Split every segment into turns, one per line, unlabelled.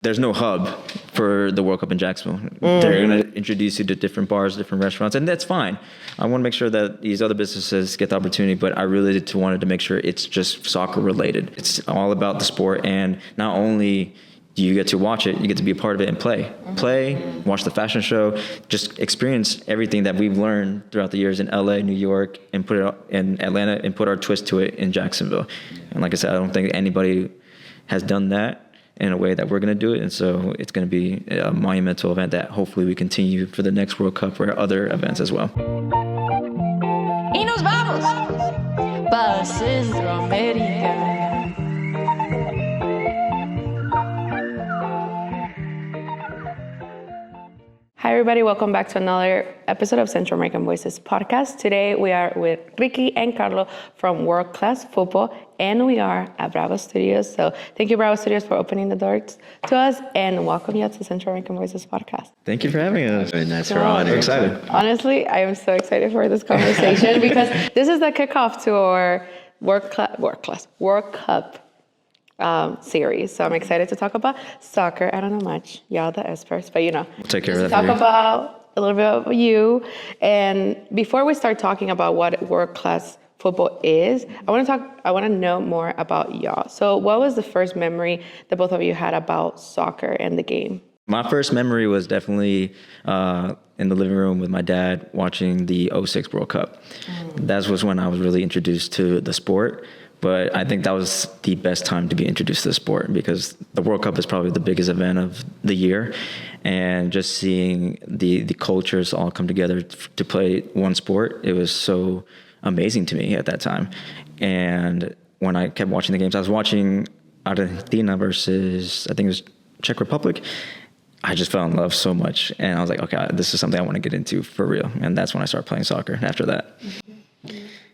there's no hub for the World Cup in Jacksonville. They're going to introduce you to different bars, different restaurants, and that's fine. I want to make sure that these other businesses get the opportunity, but I really wanted to make sure it's just soccer related. It's all about the sport, and not only do you get to watch it, you get to be a part of it and play, watch the fashion show, just experience everything that we've learned throughout the years in LA, New York, and put it in Atlanta, and put our twist to it in Jacksonville. And like I said, I don't think anybody has done that in a way that we're going to do it. And so it's going to be a monumental event that hopefully we continue for the next World Cup or other events as well.
Y nos vamos para Centroamérica.
Hi, everybody. Welcome back to another episode of Central American Voices podcast. Today, we are with Ricky and Carlo from World Class Football, and we are at Bravo Studios. So thank you, Bravo Studios, for opening the doors to us, and welcome you to Central American Voices podcast.
Thank you for having us.
And that's our honor.
We're excited.
Honestly, I am so excited for this conversation because this is the kickoff to our World Cup series. So I'm excited to talk about soccer. I don't know much. Y'all the experts, but we'll
take care of that.
Talk about a little bit of you. And before we start talking about what World Class Football is, I want to know more about y'all. So what was the first memory that both of you had about soccer and the game?
My first memory was definitely in the living room with my dad watching the 2006 World Cup. That was when I was really introduced to the sport. But I think that was the best time to be introduced to the sport because the World Cup is probably the biggest event of the year. And just seeing the cultures all come together to play one sport, it was so amazing to me at that time. And when I kept watching the games, I was watching Argentina versus, I think it was Czech Republic. I just fell in love so much. And I was like, okay, this is something I want to get into for real. And that's when I started playing soccer after that.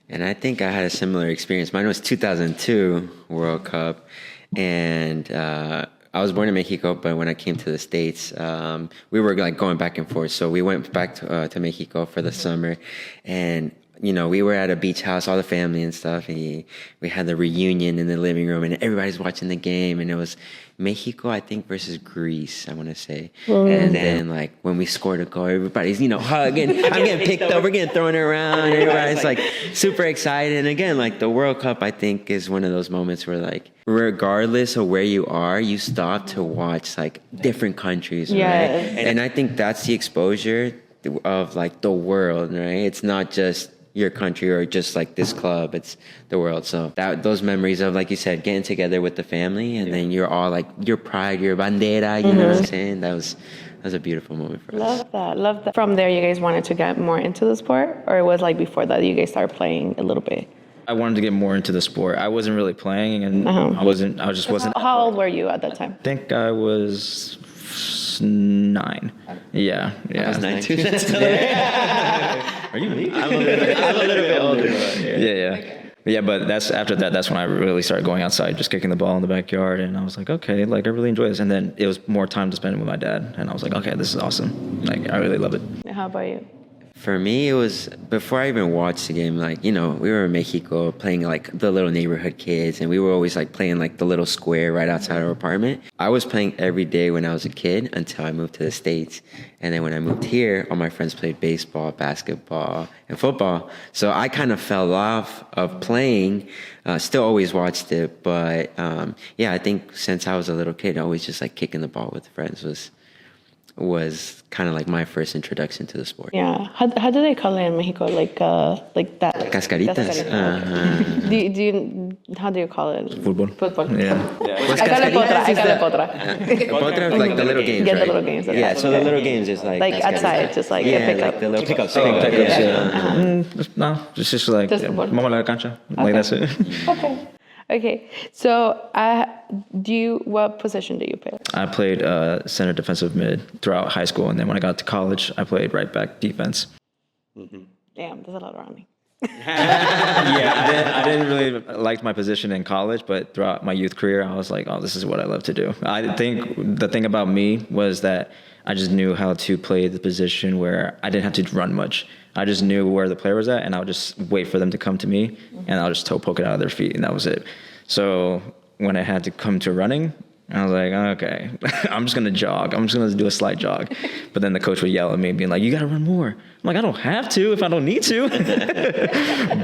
And I think I had a similar experience. Mine was 2002 World Cup. And I was born in Mexico, but when I came to the States, we were like going back and forth. So we went back to Mexico for the summer. And we were at a beach house, all the family and stuff. And we had the reunion in the living room, and everybody's watching the game. And it was Mexico, I think, versus Greece, I want to say. And then, like, when we scored a goal, everybody's, hugging. I'm getting picked up. We're getting thrown around. Everybody's, like, super excited. And again, like, the World Cup, I think, is one of those moments where, like, regardless of where you are, you stop to watch, like, different countries, right? And I think that's the exposure of, like, the world, right? It's not just your country or just like this club, it's the world. So those memories of, like you said, getting together with the family, and then you're all like your pride, your bandera, you know what I'm saying? That was a beautiful moment for us.
Love that. From there, you guys wanted to get more into the sport, or it was like before that you guys started playing a little bit?
I wanted to get more into the sport. I wasn't really playing, and I just wasn't.
How old were you at that time?
I think I was 9. Yeah.
I was 9 too.
Are you me?
I'm a little bit older.
Yeah, but that's when I really started going outside, just kicking the ball in the backyard, and I was like, okay, like I really enjoy this. And then it was more time to spend with my dad, and I was like, okay, this is awesome. Like I really love it.
How about you?
For me, it was before I even watched the game, like, we were in Mexico playing like the little neighborhood kids, and we were always like playing like the little square right outside our apartment. I was playing every day when I was a kid until I moved to the States. And then when I moved here, all my friends played baseball, basketball, and football. So I kind of fell off of playing, still always watched it. But I think since I was a little kid, always just like kicking the ball with friends was kind of like my first introduction to the sport.
Yeah. How do they call it in Mexico? Like that?
Cascaritas.
How do you call it?
Fútbol. Yeah.
I got a potra.
Potra is like the little games, right?
The little games.
Yeah, so the little games is like
outside, just like a pickup.
Like the little pickups.
No, it's just like vamos a la cancha. Like that's it.
Okay. So, what position do you play?
I played center defensive mid throughout high school, and then when I got to college, I played right back defense.
Damn, there's a lot around me.
I didn't really like my position in college, but throughout my youth career, I was like, oh, this is what I love to do. I think the thing about me was that I just knew how to play the position where I didn't have to run much. I just knew where the player was at, and I would just wait for them to come to me, and I'll just toe poke it out of their feet, and that was it. So when I had to come to running, And I was like, okay, I'm just going to jog. I'm just going to do a slight jog. But then the coach would yell at me, being like, you got to run more. I'm like, I don't have to if I don't need to.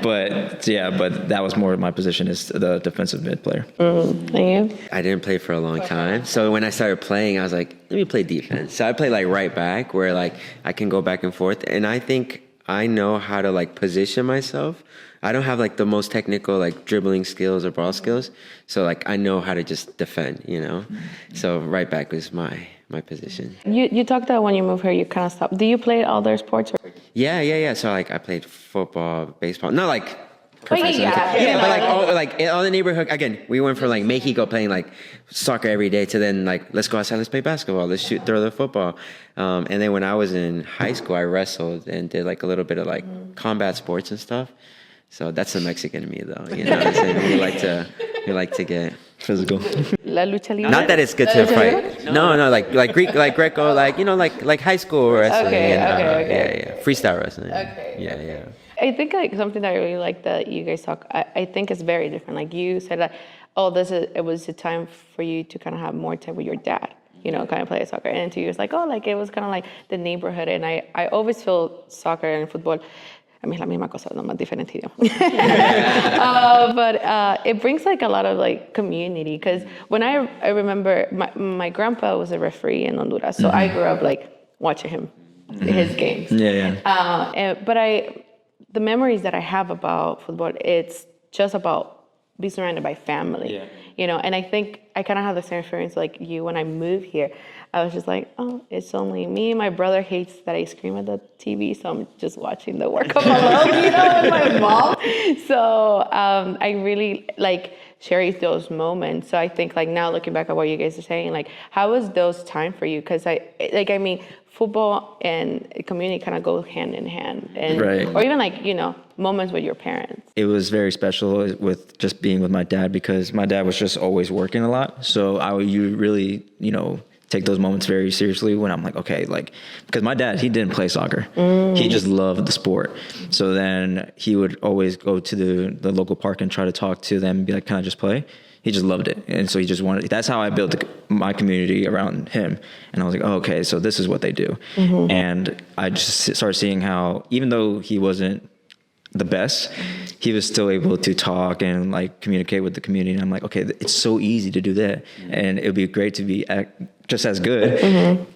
But that was more of my position as the defensive mid player.
And you?
I didn't play for a long time. So when I started playing, I was like, let me play defense. So I play like right back where like I can go back and forth. And I think I know how to like position myself. I don't have like the most technical like dribbling skills or ball skills. So like I know how to just defend, you know? So right back was my position.
You talked about when you moved here, you kind of stopped. Do you play other sports?
Yeah. So like I played football, baseball. Not like professionally.
Yeah,
But like all the neighborhood, again, we went from like Mexico playing like soccer every day to then like, let's go outside, let's play basketball, let's throw the football. And then when I was in high school, I wrestled and did like a little bit of like combat sports and stuff. So that's the Mexican in me, though. You know what I'm saying? We like to get
Physical.
La lucha libre?
Not that it's good to fight. No, like Greek, like Greco, like you know, like high school wrestling.
Okay.
Yeah. Freestyle wrestling.
Okay.
Yeah.
I think like something that I really like that you guys talk. I think it's very different. Like you said, like, it was a time for you to kind of have more time with your dad. You know, kind of play soccer. And to you, it's like, like it was kind of like the neighborhood. And I always feel soccer and football. I mean, la misma cosa, no más diferente idioma. But it brings like a lot of like community. Because when I remember, my grandpa was a referee in Honduras, so I grew up like watching him, his games. But the memories that I have about football, it's just about being surrounded by family.
Yeah.
You know, and I think I kind of have the same experience like you when I moved here. I was just like, it's only me. My brother hates that I scream at the TV, so I'm just watching the World Cup alone, you know, with my mom. So I really like cherish those moments. So I think like now looking back at what you guys are saying, like how was those time for you? Because I mean, football and community kind of go hand in hand, and
right.
Or even like, you know, moments with your parents.
It was very special with just being with my dad because my dad was just always working a lot. So you really, you know, take those moments very seriously when I'm like, okay, like, because my dad, he didn't play soccer. He just loved the sport. So then he would always go to the local park and try to talk to them and be like, can I just play? He just loved it. And so he just wanted, that's how I built my community around him. And I was like, okay, so this is what they do. And I just started seeing how, even though he wasn't the best, he was still able to talk and like communicate with the community. And I'm like, okay, it's so easy to do that. And it would be great to be just as good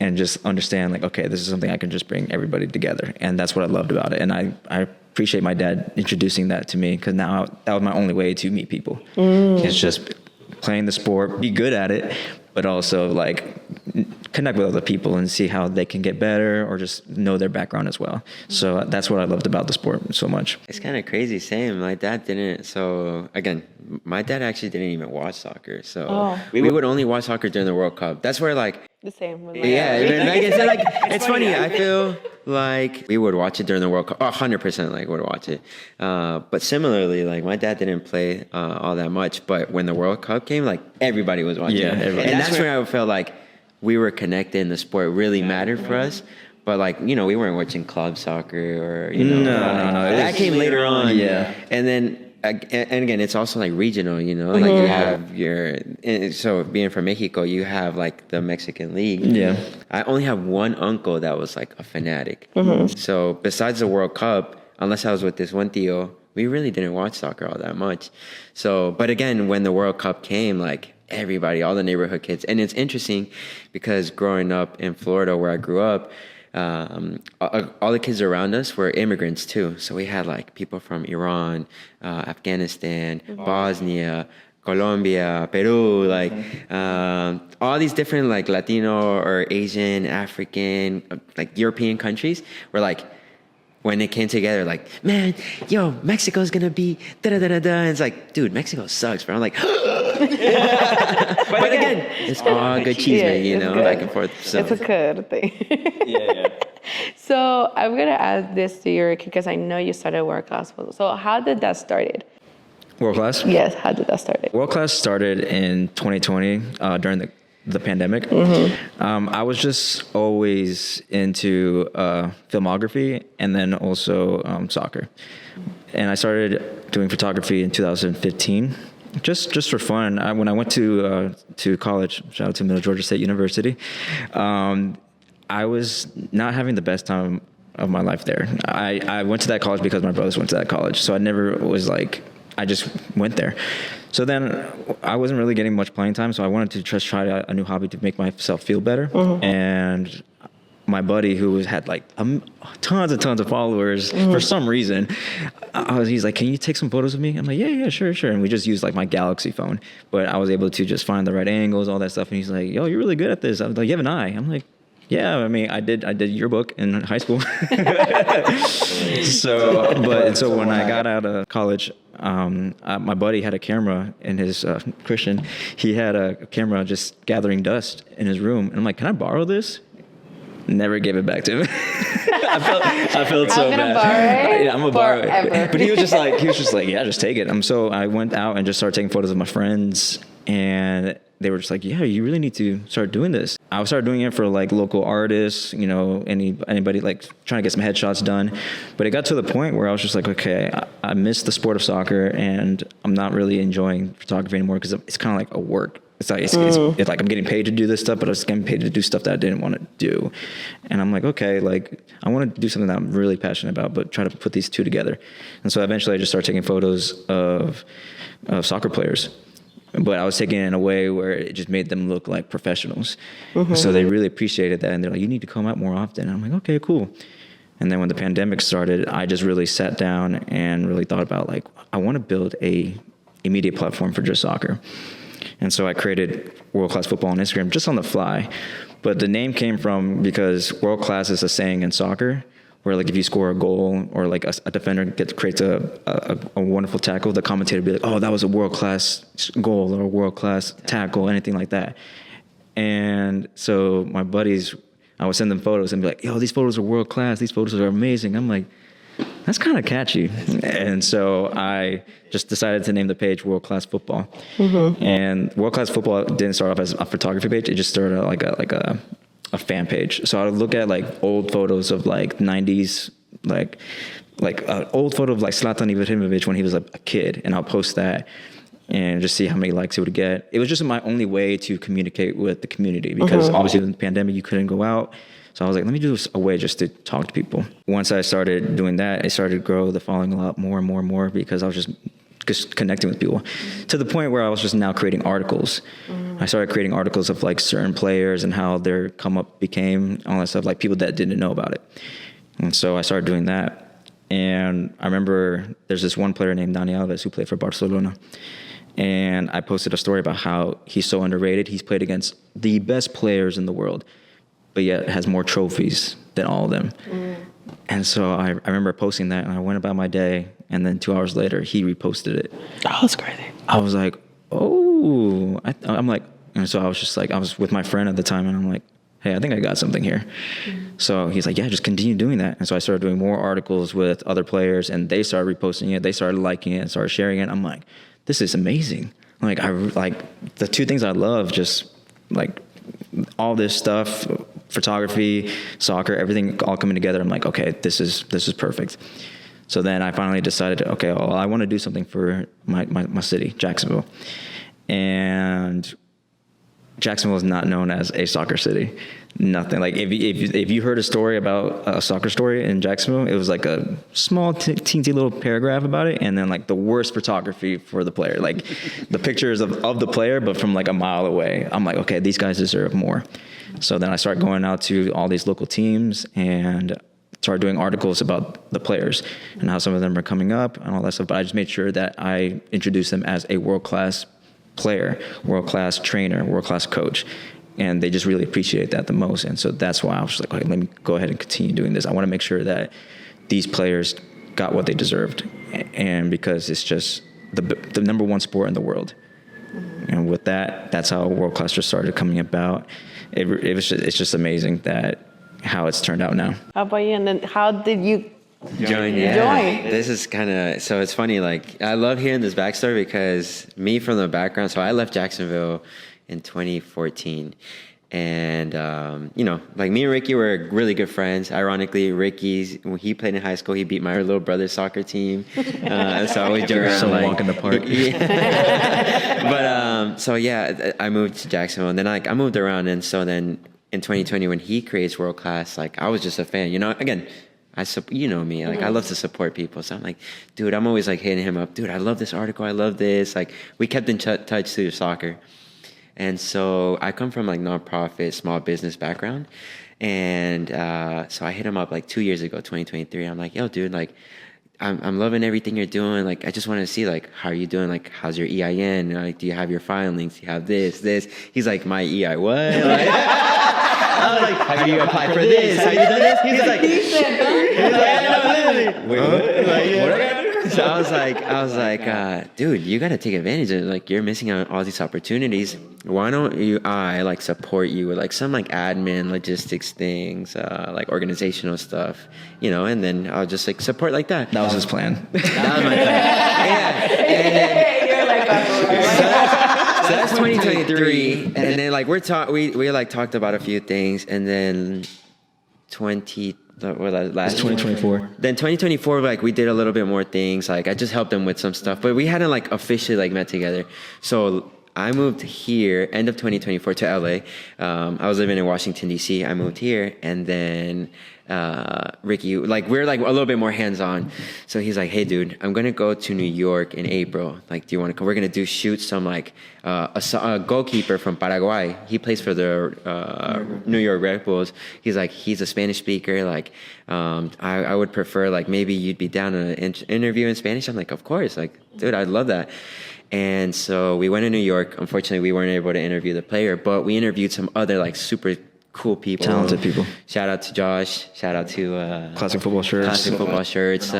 and just understand like, okay, this is something I can just bring everybody together. And that's what I loved about it. And I appreciate my dad introducing that to me because now that was my only way to meet people. It's just playing the sport, be good at it, but also like connect with other people and see how they can get better or just know their background as well. So that's what I loved about the sport so much.
It's kind of crazy. Same. My dad didn't. So again, my dad actually didn't even watch soccer. So we would only watch soccer during the World Cup. That's where like,
The same with
it's funny. I feel like we would watch it during the World Cup. 100% like would watch it. But similarly, like my dad didn't play all that much. But when the World Cup came, like everybody was watching it.
Everybody.
And that's where I felt like we were connected and the sport really mattered for us. But like, you know, we weren't watching club soccer or, you know.
No.
That came later on.
Yeah.
And then, and again, it's also like regional, you know, like you have so being from Mexico, you have like the Mexican League.
Yeah.
I only have one uncle that was like a fanatic. So besides the World Cup, unless I was with this one tío, we really didn't watch soccer all that much. So, but again, when the World Cup came, like everybody, all the neighborhood kids, and it's interesting because growing up in Florida where I grew up, all the kids around us were immigrants too. So we had like people from Iran, Afghanistan, Bosnia, Colombia, Peru, like all these different like Latino or Asian, African, like European countries were like, when they came together, like, man, yo, Mexico's gonna be da-da-da-da-da. And it's like, dude, Mexico sucks, bro. I'm like, but again, it's all good cheese, man, you know, back and forth. So.
It's a good thing.
Yeah.
So I'm going to ask this to you, Ricky, because I know you started World Class Football. So how did that started?
World Class?
Yes, how did that started?
World Class started in 2020 during the pandemic. I was just always into filmography and then also soccer. And I started doing photography in 2015. Just for fun. When I went to college, shout out to Middle Georgia State University, I was not having the best time of my life there. I went to that college because my brothers went to that college, so I never was like, I just went there. So then I wasn't really getting much playing time, so I wanted to just try a new hobby to make myself feel better. And my buddy, who had like tons and tons of followers for some reason, he's like, can you take some photos of me? I'm like, yeah, sure. And we just used like my Galaxy phone, but I was able to just find the right angles, all that stuff. And he's like, yo, you're really good at this. I was like, you have an eye. I'm like, yeah, I mean, I did yearbook in high school. So when I got out of college, my buddy had a camera in his, Christian, he had a camera just gathering dust in his room. And I'm like, can I borrow this? Never gave it back to him. I felt so bad.
Borrow it.
Yeah, I'm gonna borrow it. But he was just like, yeah, just take it. So I went out and just started taking photos of my friends, and they were just like, yeah, you really need to start doing this. I started doing it for like local artists, anybody like trying to get some headshots done. But it got to the point where I was just like, okay, I miss the sport of soccer, and I'm not really enjoying photography anymore because it's kind of like a work. It's like I'm getting paid to do this stuff, but I was getting paid to do stuff that I didn't want to do. And I'm like, okay, like I want to do something that I'm really passionate about, but try to put these two together. And so eventually I just started taking photos of soccer players. But I was taking it in a way where it just made them look like professionals. So they really appreciated that. And they're like, you need to come out more often. And I'm like, okay, cool. And then when the pandemic started, I just really sat down and really thought about like, I want to build a media platform for just soccer. And so I created World Class Football on Instagram just on the fly. But the name came from because world class is a saying in soccer where like if you score a goal or like a defender creates a wonderful tackle, the commentator would be like, oh, that was a world class goal or a world class tackle, anything like that. And so my buddies, I would send them photos and be like, yo, these photos are world class. These photos are amazing. I'm like, that's kind of catchy. And so I just decided to name the page World Class Football. And World Class Football didn't start off as a photography page. It just started like a fan page. So I would look at like old photos of like 90s, like an old photo of like Zlatan Ibrahimovic when he was like a kid. And I'll post that and just see how many likes it would get. It was just my only way to communicate with the community because obviously in the pandemic, you couldn't go out. So I was like, let me do a way just to talk to people. Once I started doing that, it started to grow the following a lot more and more and more because I was just connecting with people to the point where I was just now creating articles. I started creating articles of like certain players and how their come up became, all that stuff, like people that didn't know about it. And so I started doing that. And I remember there's this one player named Dani Alves who played for Barcelona. And I posted a story about how he's so underrated. He's played against the best players in the world, but yet has more trophies than all of them. And so I remember posting that, and I went about my day, and then 2 hours later, he reposted it.
Oh, that's crazy.
I was like, oh. I'm like, and so I was just like, I was with my friend at the time, and I'm like, hey, I think I got something here. So he's like, yeah, just continue doing that. And so I started doing more articles with other players, and they started reposting it. They started liking it and started sharing it. I'm like, this is amazing. Like, the two things I love, just like all this stuff, photography, soccer, everything all coming together. I'm like, okay, this is perfect. So then I finally decided, okay, well, I want to do something for my city, Jacksonville. And Jacksonville is not known as a soccer city. Nothing. Like if you heard a story about a soccer story in Jacksonville, it was like a small teensy little paragraph about it, and then like the worst photography for the player, like the pictures of the player, but from like a mile away. I'm like, okay, these guys deserve more. So then I started going out to all these local teams and started doing articles about the players and how some of them are coming up and all that stuff. But I just made sure that I introduced them as a world-class player, world-class trainer, world-class coach. And they just really appreciate that the most. And so that's why I was like, okay, let me go ahead and continue doing this. I want to make sure that these players got what they deserved. And because it's just the number one sport in the world. And with that, that's how World Class just started coming about. It's just amazing that how it's turned out now.
How about you? And then how did you
join? This is kind of, so it's funny. Like, I love hearing this backstory because me from the background, so I left Jacksonville in 2014. And, like me and Ricky were really good friends. Ironically, when he played in high school, he beat my little brother's soccer team. So I always joke around.
So walk in the park.
But, I moved to Jacksonville, and then I moved around. And so then in 2020, when he creates World Class, like I was just a fan, again, you know me, like I love to support people. So I'm like, dude, I'm always like hitting him up. Dude, I love this article. I love this. Like we kept in touch through soccer. And so I come from like nonprofit, small business background. And so I hit him up like 2 years ago, 2023. I'm like, yo, dude, like I'm loving everything you're doing. Like, I just want to see like, how are you doing? Like, how's your EIN? Like, do you have your filings? Do you have this? He's like, my EI, what? Like, I was like, how do you apply for this? How you do this? He's like, wait, what? Like, what I gotta do? So I was like, dude, you got to take advantage of it. Like, you're missing out on all these opportunities. Why don't I like support you with like some like admin logistics things, like organizational stuff, and then I'll just like support like that.
That was his plan.
That was my plan. Yeah.
You're like,
So that's 2023, and then like we like talked about a few things, and then last
2024.
Then 2024, like we did a little bit more things. Like I just helped them with some stuff, but we hadn't like officially like met together. So I moved here end of 2024 to LA. I was living in Washington DC. I moved here, and then Ricky, like we're like a little bit more hands-on. So he's like, hey dude, I'm gonna go to New York in April. Like, do you want to come? We're gonna shoot some like a goalkeeper from Paraguay. He plays for the New York Red Bulls. He's like, he's a Spanish speaker. Like, I would prefer like maybe you'd be down to interview in Spanish. I'm like, of course. Like, dude, I'd love that. And so we went to New York. Unfortunately, we weren't able to interview the player, but we interviewed some other like super cool people,
talented people.
Shout out to Josh. Shout out to
Classic Football Shirts.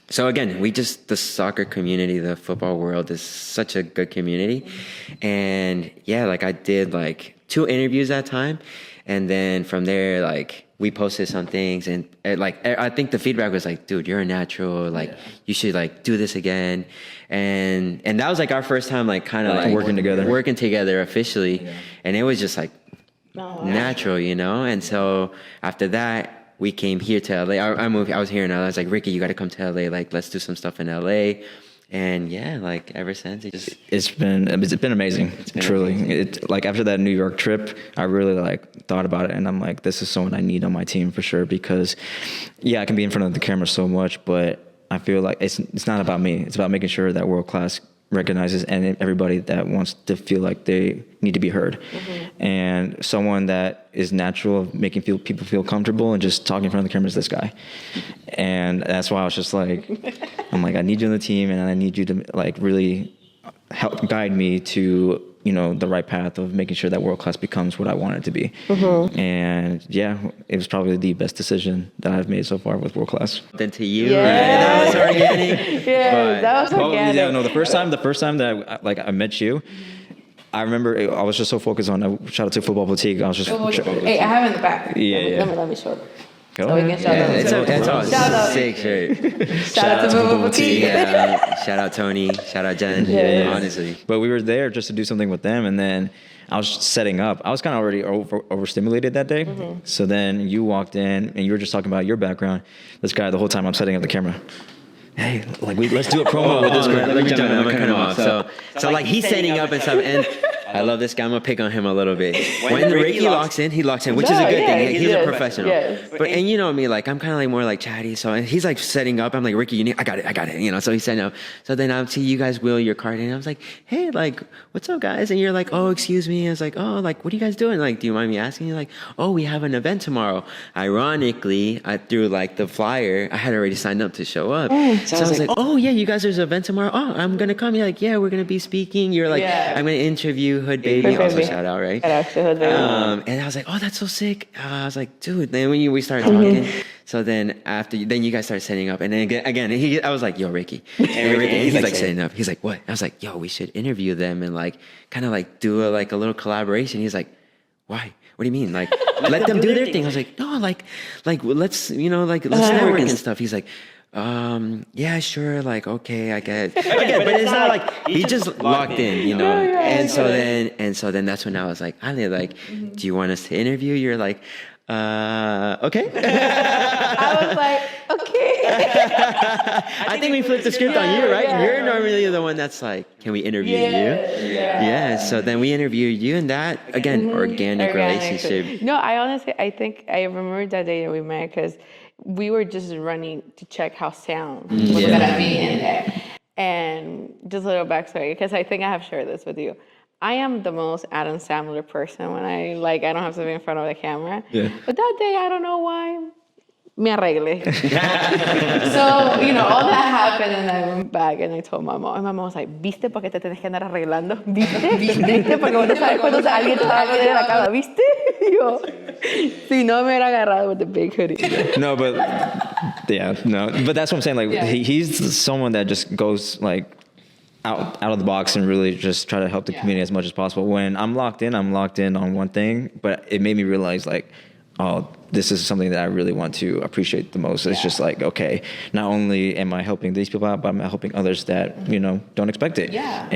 So again, the soccer community, the football world is such a good community. And yeah, like I did like 2 interviews that time. And then from there, like we posted some things, and like I think the feedback was like, dude, you're a natural, like you should like do this again. And that was like our first time like kind of like working together officially. Yeah. And it was just like natural, And so after that, we came here to LA. I was here in LA. I was like, Ricky, you got to come to LA. Like, let's do some stuff in LA. And yeah, like ever since
it's been amazing. Truly.
Amazing.
Like after that New York trip, I really like thought about it, and I'm like, this is someone I need on my team for sure, because I can be in front of the camera so much, but I feel like it's not about me. It's about making sure that World Class recognizes and everybody that wants to feel like they need to be heard. Mm-hmm. And someone that is natural of making people feel comfortable and just talking in front of the camera is this guy. And that's why I was just like, I'm like, I need you on the team, and I need you to like really help guide me to, the right path of making sure that World Class becomes what I want it to be. Mm-hmm. And it was probably the best decision that I've made so far with World Class.
Then to you, that was organic.
That was organic.
The first time that I met you, I remember I was just so focused on, shout out to Football Fatigue. I was just,
hey, I have it in the back.
Yeah.
Let me show it.
Go
so we can shout out.
It's all
shout out.
Sick shirt.
Shout out to Football Fatigue.
Shout out Tony. Shout out Jen. Honestly.
But we were there just to do something with them, and then I was setting up. I was kind of already overstimulated that day. Mm-hmm. So then you walked in, and you were just talking about your background. This guy, the whole time I'm setting up the camera. Hey, like let's do a promo with this guy.
Let me jump in. I'm gonna cut him off. So like he's setting up and stuff, and I love this guy. I'm gonna pick on him a little bit. When Ricky locks in, he locks in, which is a good thing. He's a professional. Yes. But and you know me, like I'm kind of like more like chatty. So he's like setting up. I'm like, Ricky, I got it. So he's setting up. So then I see you guys wheel your card in. I was like, hey, like what's up, guys? And you're like, oh, excuse me. I was like, oh, like what are you guys doing? Like, do you mind me asking? You're like, oh, we have an event tomorrow. Ironically, I threw like the flyer. I had already signed up to show up. So I was like, oh yeah, you guys, there's an event tomorrow. Oh, I'm gonna come. You're like, yeah, we're gonna be speaking. You're like, I'm gonna interview Hood Baby. Also shout out, right?
Shout out to Hood Baby.
And I was like, oh, that's so sick. I was like, dude. Then when we started talking, so then you guys started setting up, and then again, I was like, yo, Ricky. And Ricky, he's like setting up. He's like, what? I was like, yo, we should interview them and like kind of like do a little collaboration. He's like, why? What do you mean? Like, let them do their thing. I was like, no, like let's let's network and stuff. He's like, yeah, sure, like, okay, I get it. Okay, but it's not like he just locked in, you know. And so then that's when I was like, Ale, like, do you want us to interview? You're like, okay.
I was like, okay.
I think we flipped the script on you, right? You're normally the one that's like, can we interview you? Yeah. So then we interviewed you, and that again, organic relationship.
No, I think I remember that day that we met because we were just running to check how sound was gonna be in there. And just a little backstory, because I think I have shared this with you. I am the most Adam Sandler person when I don't have to be in front of the camera. Yeah. But that day, I don't know why, me arregle. So, all that happened, and I went back and I told my mom. And my mom was like, ¿viste por qué te tienes que andar arreglando? ¿Viste? Porque vos no sabes cuando alguien te va a poner la cama, ¿viste? Y yo, si no me hubiera agarrado with the big hoodie.
No, but that's what I'm saying. Like, he's someone that just goes like out of the box and really just try to help the community as much as possible. When I'm locked in on one thing, but it made me realize like, oh, this is something that I really want to appreciate the most. It's just like, okay, not only am I helping these people out, but I'm helping others that, don't expect it. Yeah.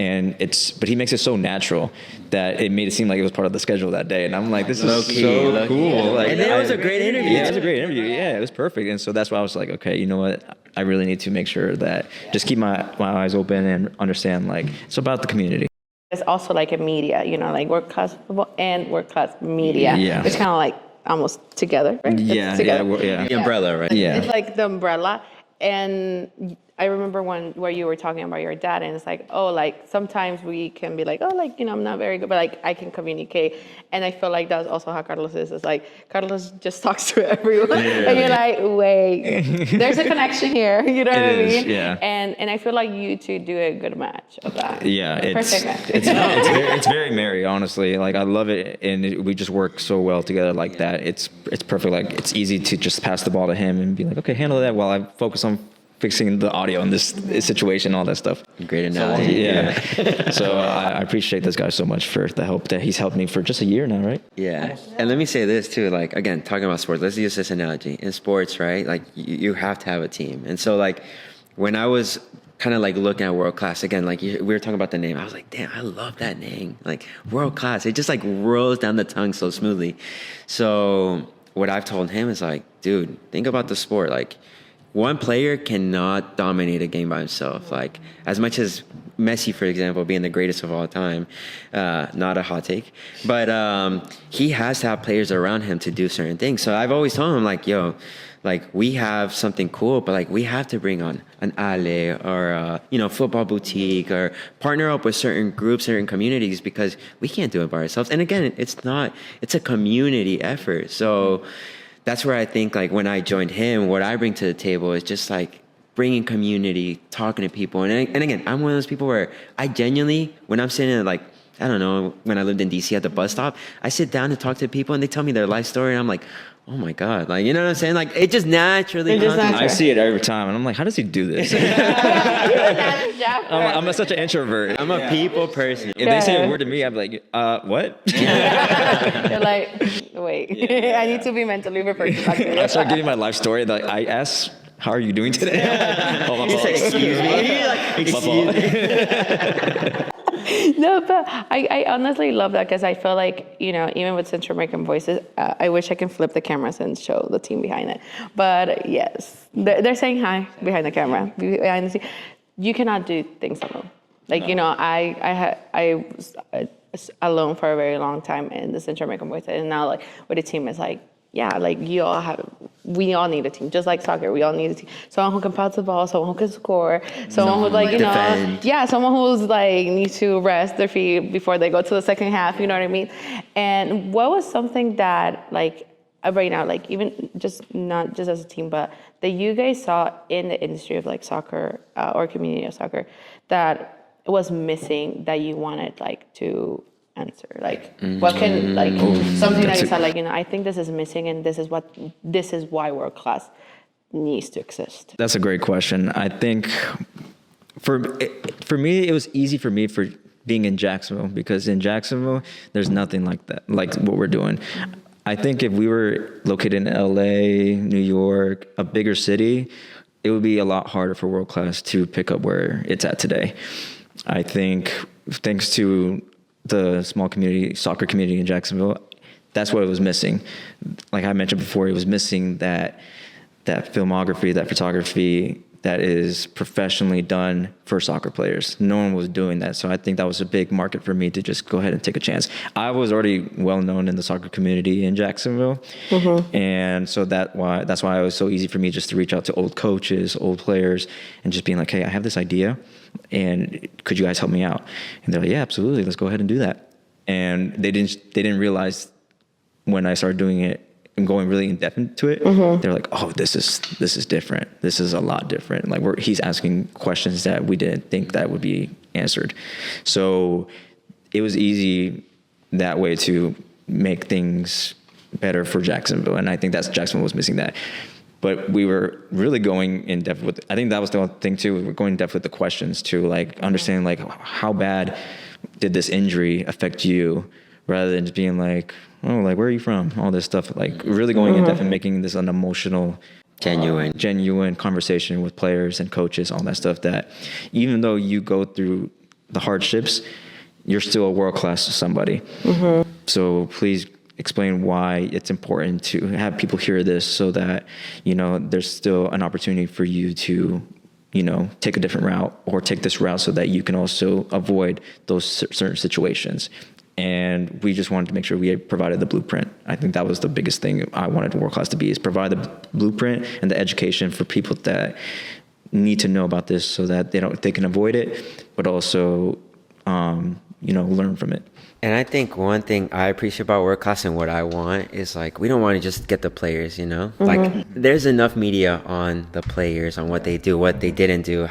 But he makes it so natural that it made it seem like it was part of the schedule that day. And I'm like, this is so cool. Like,
and it was a great interview.
Yeah, it was a great interview. Yeah, it was perfect. And so that's why I was like, okay, you know what? I really need to make sure that just keep my eyes open and understand like it's about the community.
It's also like a media, like world class football and world class media. Yeah. It's kind of like almost together, right?
Yeah,
The umbrella, right?
Yeah. It's like the umbrella. And I remember where you were talking about your dad, and it's like, oh, like sometimes we can be like, oh, like, I'm not very good, but like I can communicate. And I feel like that's also how Carlos is. It's like Carlos just talks to everyone. And you're like, wait, there's a connection here. You know what I mean?
Yeah.
And I feel like you two do a good match of that.
Yeah.
Perfect match.
It's very merry, honestly. Like I love it. And we just work so well together like that. It's perfect. Like it's easy to just pass the ball to him and be like, okay, handle that while I focus on fixing the audio in this situation, all that stuff.
Great analogy.
So I appreciate this guy so much for the help that he's helped me for just a year now, right?
Yeah. And let me say this too, like, again, talking about sports, let's use this analogy. In sports, right, like you have to have a team. And so like when I was kind of like looking at world class, again, like we were talking about the name, I was like, damn, I love that name. Like world class, it just like rolls down the tongue so smoothly. So what I've told him is like, dude, think about the sport. Like, one player cannot dominate a game by himself. Like, as much as Messi, for example, being the greatest of all time, not a hot take, but he has to have players around him to do certain things. So I've always told him, like, yo, like, we have something cool, but like, we have to bring on an Ale or, football boutique or partner up with certain groups, certain communities, because we can't do it by ourselves. And again, it's a community effort. So that's where I think, like, when I joined him, what I bring to the table is just like bringing community, talking to people. And again, I'm one of those people where I genuinely, when I'm sitting at, like, I don't know, when I lived in DC at the bus stop, I sit down to talk to people and they tell me their life story. And I'm like, oh my God. Like, you know what I'm saying? Like, it just naturally comes.
I see it every time. And I'm like, how does he do this? I'm such an introvert.
I'm a people person.
If they say a word to me, I'm like, what?
You're like, wait, I need to be mentally prepared to talk to you.
I start giving my life story. Like, I ask, how are you doing today?
You say, excuse me. Like, excuse me.
No, but I honestly love that because I feel like, even with Central American Voices, I wish I can flip the cameras and show the team behind it. But yes, they're saying hi behind the camera. Behind the scene. You cannot do things alone. Like, I was alone for a very long time in the Central American Voices. And now, like, with the team, it's like, yeah, like we all need a team. Just like soccer, we all need a team. Someone who can pass the ball, someone who can score, someone who's like, someone who's like needs to rest their feet before they go to the second half, you know what I mean? And what was something that, like, right now, like, even just not just as a team, but that you guys saw in the industry of like soccer or community of soccer that was missing that you wanted like to answer? Like, what can, like, something that you said, like, I think this is missing and this is why world class needs to exist?
That's a great question. I think for me, it was easy for me for being in Jacksonville, because in Jacksonville, there's nothing like that, like what we're doing. I think if we were located in LA, New York, a bigger city, it would be a lot harder for World Class to pick up where it's at today. I think thanks to the small soccer community in Jacksonville, that's what it was missing. Like I mentioned before, it was missing that filmography, that photography that is professionally done for soccer players. No one was doing that. So I think that was a big market for me to just go ahead and take a chance. I was already well known in the soccer community in Jacksonville. And so that's why it was so easy for me just to reach out to old coaches, old players, and just being like, hey, I have this idea, and could you guys help me out? And they're like, yeah, absolutely. Let's go ahead and do that. And they didn't realize when I started doing it and going really in depth into it, they're like, oh, this is different. This is a lot different. Like he's asking questions that we didn't think that would be answered. So it was easy that way to make things better for Jacksonville. And I think Jacksonville was missing that. But we were really going in depth with, I think that was the thing too. We were going in depth with the questions to like understand like how bad did this injury affect you, rather than just being like, oh, like, where are you from? All this stuff, like really going in depth and making this an emotional, genuine conversation with players and coaches, all that stuff, that even though you go through the hardships, you're still a world-class somebody. So please explain why it's important to have people hear this so that, you know, there's still an opportunity for you to, you know, take a different route or take this route so that you can also avoid those certain situations. And we just wanted to make sure we provided the blueprint. I think that was the biggest thing I wanted World Class to be, is provide the blueprint and the education for people that need to know about this so that they can avoid it, but also, you know, learn from it.
And I think one thing I appreciate about World Class and what I want is like, we don't want to just get the players, you know, like there's enough media on the players, on what they do, what they didn't do,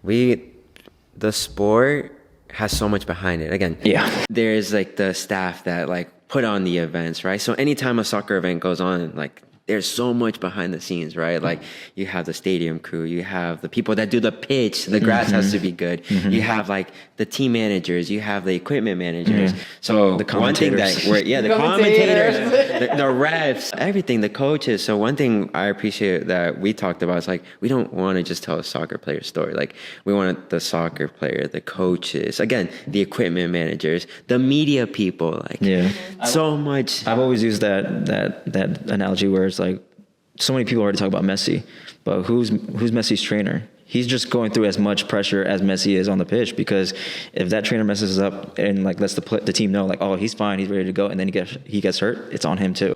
the sport has so much behind it. Again, there's like the staff that like put on the events, right? So anytime a soccer event goes on, like there's so much behind the scenes, right? Like you have the stadium crew, you have the people that do the pitch, the grass has to be be good. You have like the team managers, you have the equipment managers. So
the
one thing that the commentators, the refs, everything, the coaches. So one thing I appreciate that we talked about is like, we don't want to just tell a soccer player story. Like we want the soccer player, the coaches, again, the equipment managers, the media people, like so much.
I've always used that analogy where it's like, so many people already talk about Messi, but who's Messi's trainer? He's just going through as much pressure as Messi is on the pitch, because if that trainer messes up and like lets the team know like, oh, he's fine, he's ready to go, and then he gets hurt, it's on him too.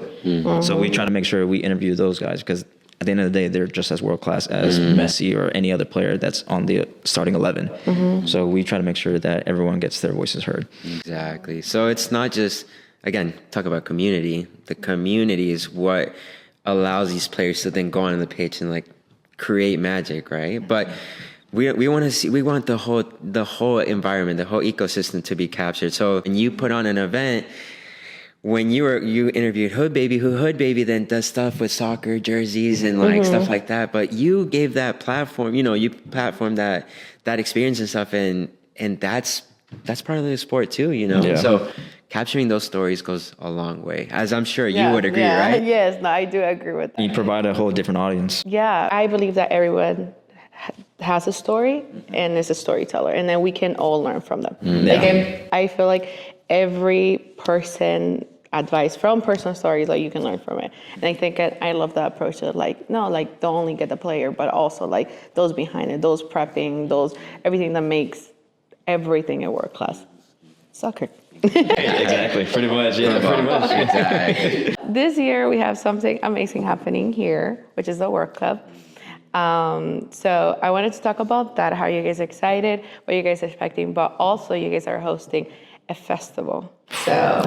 So we try to make sure we interview those guys, because at the end of the day, they're just as world class as Messi or any other player that's on the starting 11. So we try to make sure that everyone gets their voices heard.
Exactly. So it's not just, again, talk about community. The community is what allows these players to then go on the pitch and like create magic, right? But we want the whole environment, the whole ecosystem to be captured. So when you put on an event, when you interviewed Hood Baby then does stuff with soccer jerseys and like stuff like that. But you gave that platform, you know, you platformed that experience and stuff, and that's part of the sport too, you know.
Yeah.
So capturing those stories goes a long way, as I'm sure you would agree, right?
Yes, no, I do agree with that.
You provide a whole different audience.
Yeah, I believe that everyone has a story and is a storyteller, and then we can all learn from them. Like I feel like every person advice from personal stories, like you can learn from it. And I think I love that approach of like, no, like don't only get the player, but also like those behind it, those prepping, everything that makes everything a world class soccer.
Exactly. Pretty much. Yeah, pretty much.
Exactly.
This year we have something amazing happening here, which is the World Cup. So I wanted to talk about that, how you guys are excited, what you guys are expecting, but also you guys are hosting a festival. So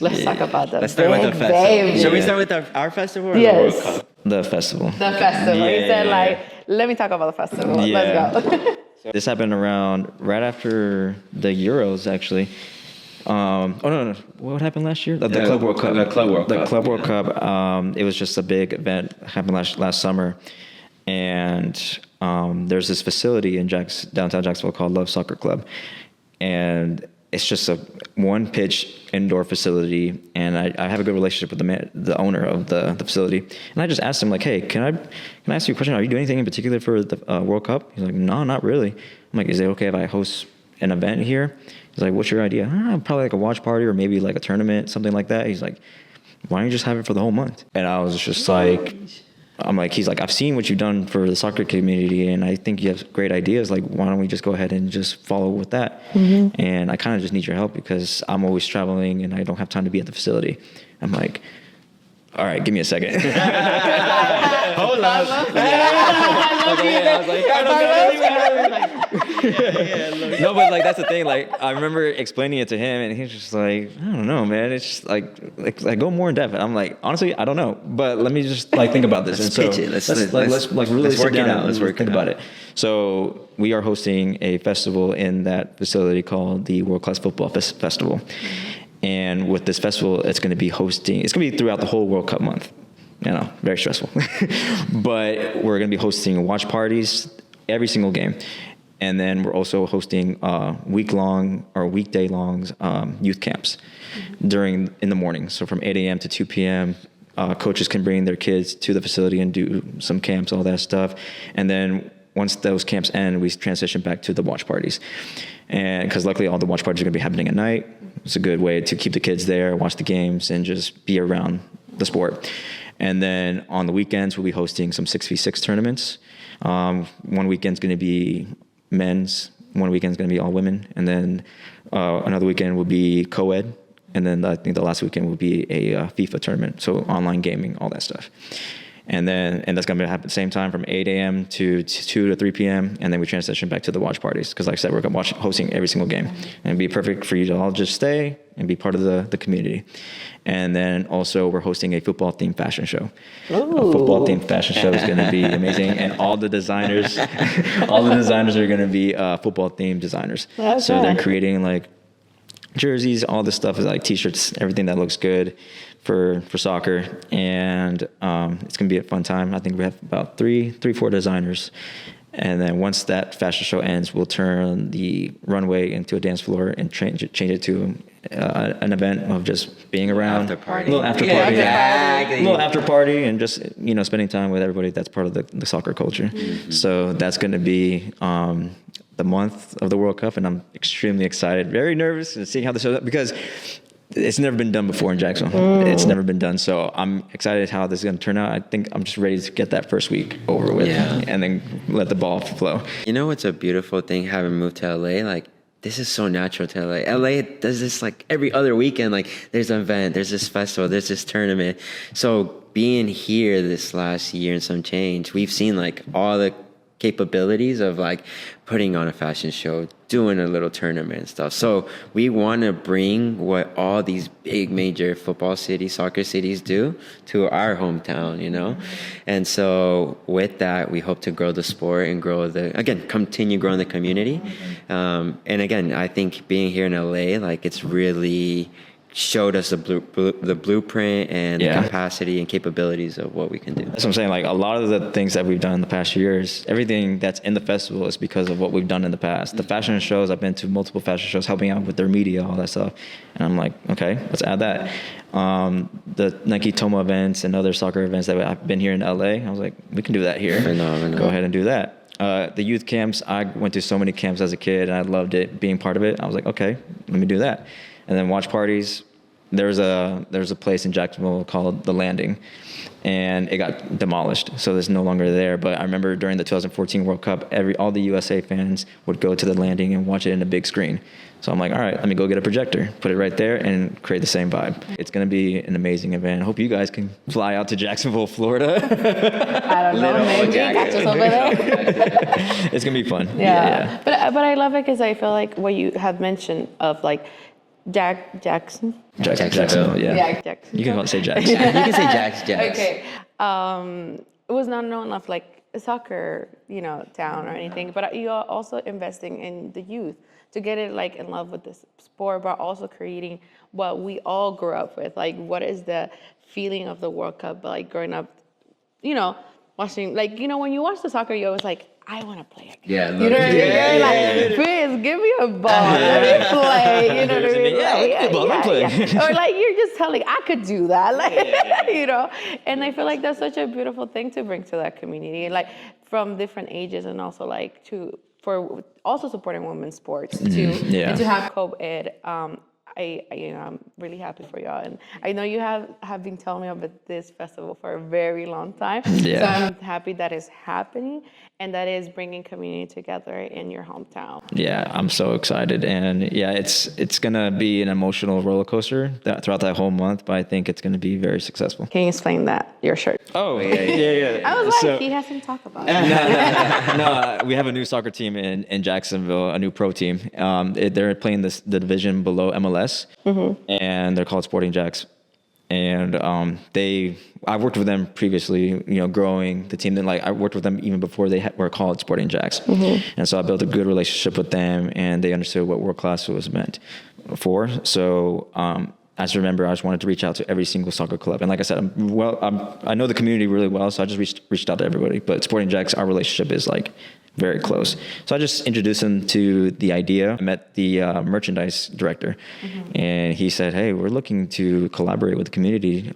let's talk about that.
Let's start with the festival. Should we start with our festival or the World Cup?
The festival.
The festival. He said like, let me talk about the festival.
Yeah.
Let's go.
This happened right after the Euros, actually. No. What happened last year? The Club World Cup.
The Club World Cup.
The Club World Cup. It was just a big event. Happened last summer. And there's this facility in downtown Jacksonville called Love Soccer Club. And it's just a one pitch indoor facility, and I have a good relationship with the owner of the facility. And I just asked him like, hey, can I ask you a question? Are you doing anything in particular for the World Cup? He's like, no, not really. I'm like, is it okay if I host an event here? He's like, what's your idea? Probably like a watch party or maybe like a tournament, something like that. He's like, why don't you just have it for the whole month? And I was just like, he's like, I've seen what you've done for the soccer community, and I think you have great ideas. Like, why don't we just go ahead and just follow with that? And I kind of just need your help because I'm always traveling and I don't have time to be at the facility. I'm like, all right, give me a second. Hold on. No, but like that's the thing. Like I remember explaining it to him, and he's just like, I don't know, man. It's just like go more in depth. And I'm like, honestly, I don't know, but let me just like think about this.
Let's
and
pitch it. Let's
really sit down and
Let's
think about it. So we are hosting a festival in that facility called the World Class Football Festival. And with this festival, it's going to be throughout the whole World Cup month. You know, very stressful. But we're going to be hosting watch parties every single game. And then we're also hosting week-long or weekday-long youth camps in the morning. So from 8 a.m. to 2 p.m., coaches can bring their kids to the facility and do some camps, all that stuff. And then once those camps end, we transition back to the watch parties. And because luckily all the watch parties are going to be happening at night. It's a good way to keep the kids there, watch the games, and just be around the sport. And then on the weekends, we'll be hosting some 6v6 tournaments. One weekend's going to be men's, one weekend's going to be all women, and then another weekend will be co-ed, and then I think the last weekend will be a FIFA tournament, so online gaming, all that stuff. And that's going to happen at the same time from 8 a.m. to 2 to 3 p.m. And then we transition back to the watch parties. Because like I said, we're hosting every single game. And it'd be perfect for you to all just stay and be part of the community. And then also we're hosting a football-themed fashion show. Ooh. A football-themed fashion show is going to be amazing. And all the designers are going to be football-themed designers. Okay. So they're creating like jerseys, all this stuff is like t-shirts, everything that looks good for soccer, and it's gonna be a fun time. I think we have about four designers, and then once that fashion show ends, we'll turn the runway into a dance floor and change it to an event of just being around, little after party, and just spending time with everybody that's part of the soccer culture. Mm-hmm. So that's gonna be the month of the World Cup, and I'm extremely excited, very nervous to see how this shows up because it's never been done before in Jacksonville. It's never been done. So I'm excited how this is going to turn out. I think I'm just ready to get that first week over with and then let the ball flow.
You know what's a beautiful thing having moved to LA? Like, this is so natural to LA. LA does this like every other weekend. Like, there's an event, there's this festival, there's this tournament. So being here this last year and some change, we've seen like all the capabilities of like putting on a fashion show, doing a little tournament and stuff. So we want to bring what all these big major football cities, soccer cities do to our hometown, And so with that, we hope to grow the sport and continue growing the community. And again, I think being here in LA, like it's really showed us the blueprint and the capacity and capabilities of what we can do.
That's what I'm saying. Like a lot of the things that we've done in the past years, everything that's in the festival is because of what we've done in the past. The fashion shows, I've been to multiple fashion shows, helping out with their media, all that stuff. And I'm like, okay, let's add that. The Nike Toma events and other soccer events that I've been here in LA, I was like, we can do that here. Phenomenal. Go ahead and do that. The youth camps, I went to so many camps as a kid and I loved it, being part of it. I was like, okay, let me do that. And then watch parties. There's a place in Jacksonville called The Landing, and it got demolished, so it's no longer there. But I remember during the 2014 World Cup, all the USA fans would go to The Landing and watch it in a big screen. So I'm like, all right, let me go get a projector, put it right there, and create the same vibe. It's going to be an amazing event. I hope you guys can fly out to Jacksonville, Florida.
I don't know, maybe catch us over there.
It's going to be fun.
Yeah. But I love it because I feel like what you have mentioned of like Jacksonville.
Yeah.
Jackson.
You can say Jax.
You can say Jax.
Okay. It was not known of like a soccer, town or anything, but you are also investing in the youth to get it like in love with this sport, but also creating what we all grew up with. Like, what is the feeling of the World Cup? But like growing up, watching, like, when you watch the soccer, you're always like, I want to play again.
Yeah.
You're like, please just give me a ball. Let me play. You know what I mean?
Yeah,
Like,
give me a ball, let me play.
Or like you're just telling, I could do that. Like, you know? And I feel like that's such a beautiful thing to bring to that community. And like from different ages and also like for also supporting women's sports too. And to have co-ed. I'm really happy for y'all, and I know you have been telling me about this festival for a very long time.
Yeah.
So I'm happy that is happening, and that is bringing community together in your hometown.
Yeah, I'm so excited, and yeah, it's gonna be an emotional roller coaster throughout that whole month, but I think it's gonna be very successful.
Can you explain that your shirt?
Oh yeah.
I was like, he hasn't talked about it.
No, we have a new soccer team in Jacksonville, a new pro team. They're playing the division below MLS, and they're called Sporting Jacks. And I worked with them previously, growing the team. Then I worked with them even before they were called Sporting Jacks. And so I built a good relationship with them, and they understood what world class was meant for. So I just remember I just wanted to reach out to every single soccer club. And like I said, I know the community really well, so I just reached out to everybody. But Sporting Jacks, our relationship is very close. So I just introduced him to the idea. I met the merchandise director, and he said, hey, we're looking to collaborate with the community.